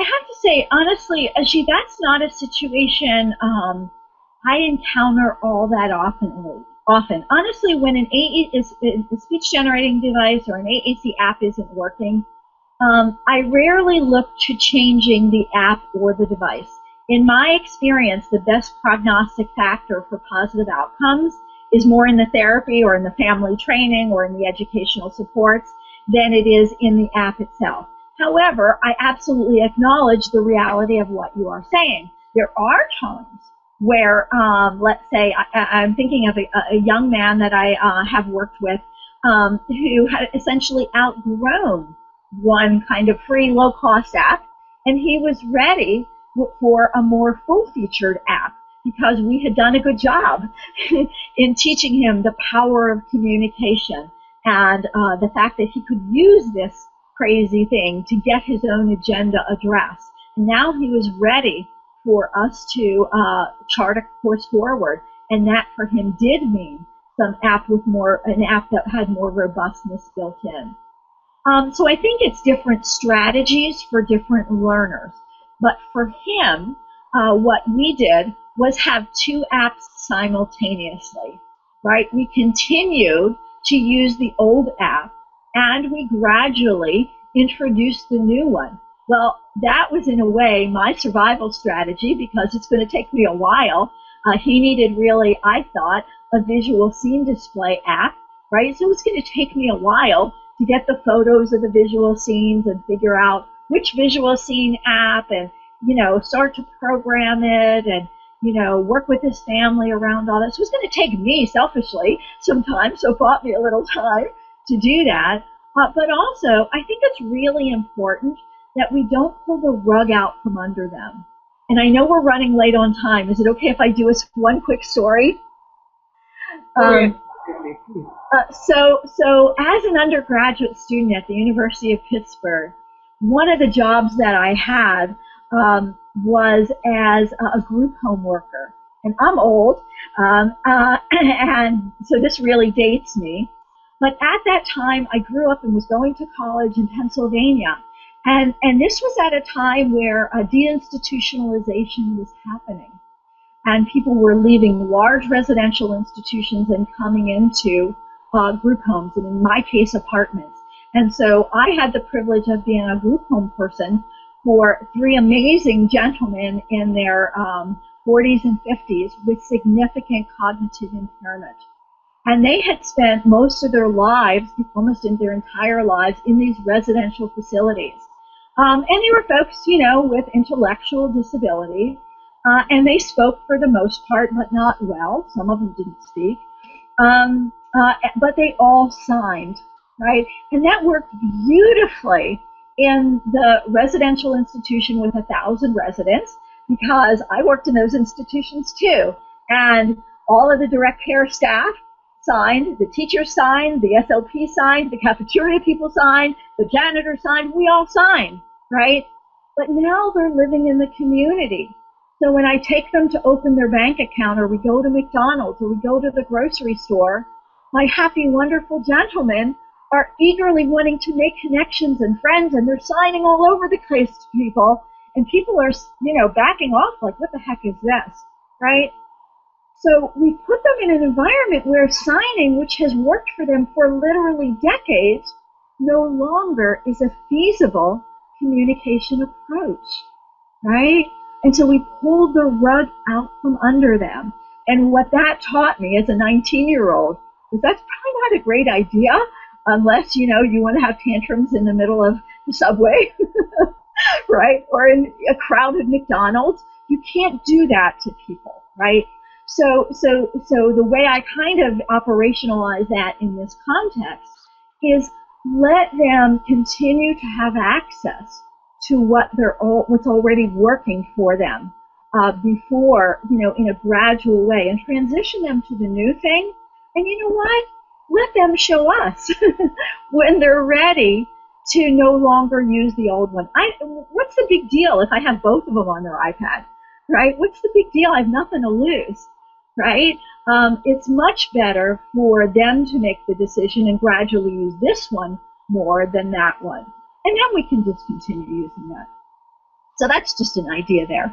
have to say, honestly, Ajit, that's not a situation I encounter all that often. Honestly, when an a speech generating device or an AAC app isn't working, I rarely look to changing the app or the device. In my experience, the best prognostic factor for positive outcomes is more in the therapy or in the family training or in the educational supports than it is in the app itself. However, I absolutely acknowledge the reality of what you are saying. There are times where, let's say, I'm thinking of a young man that I have worked with who had essentially outgrown one kind of free low-cost app, and he was ready for a more full-featured app because we had done a good job in teaching him the power of communication and the fact that he could use this crazy thing to get his own agenda addressed. And now he was ready for us to chart a course forward, and that for him did mean an app that had more robustness built in. So I think it's different strategies for different learners. But for him, what we did was have two apps simultaneously, right? We continued to use the old app, and we gradually introduced the new one. Well, that was in a way my survival strategy because it's going to take me a while. He needed really, I thought, a visual scene display app, right? So it's going to take me a while to get the photos of the visual scenes and figure out which visual scene app and, start to program it and, work with his family around all that. So it's going to take me selfishly some time, so it bought me a little time to do that. But also, I think it's really important that we don't pull the rug out from under them. And I know we're running late on time. Is it okay if I do one quick story? So as an undergraduate student at the University of Pittsburgh, one of the jobs that I had was as a group home worker. And I'm old, and so this really dates me. But at that time, I grew up and was going to college in Pennsylvania. And this was at a time where deinstitutionalization was happening. And people were leaving large residential institutions and coming into group homes, and in my case, apartments. And so I had the privilege of being a group home person for three amazing gentlemen in their 40s and 50s with significant cognitive impairment. And they had spent most of their lives, almost in their entire lives, in these residential facilities. And they were folks, with intellectual disability. And they spoke for the most part, but not well. Some of them didn't speak. But they all signed, right? And that worked beautifully in the residential institution with 1,000 residents, because I worked in those institutions too. And all of the direct care staff signed, the teachers signed, the SLP signed, the cafeteria people signed, the janitor signed, we all signed, right? But now they're living in the community. So when I take them to open their bank account, or we go to McDonald's, or we go to the grocery store, my happy, wonderful gentlemen are eagerly wanting to make connections and friends, and they're signing all over the place to people, and people are, backing off like, what the heck is this, right? So we put them in an environment where signing, which has worked for them for literally decades, no longer is a feasible communication approach, right? And so we pulled the rug out from under them. And what that taught me as a 19-year-old is that's probably not a great idea unless, you want to have tantrums in the middle of the subway, right? Or in a crowded McDonald's. You can't do that to people, right? So the way I kind of operationalize that in this context is let them continue to have access to what's already working for them before, in a gradual way, and transition them to the new thing. And you know what? Let them show us when they're ready to no longer use the old one. What's the big deal if I have both of them on their iPad, right? What's the big deal? I have nothing to lose, right? It's much better for them to make the decision and gradually use this one more than that one. And then we can just continue using that. So that's just an idea there.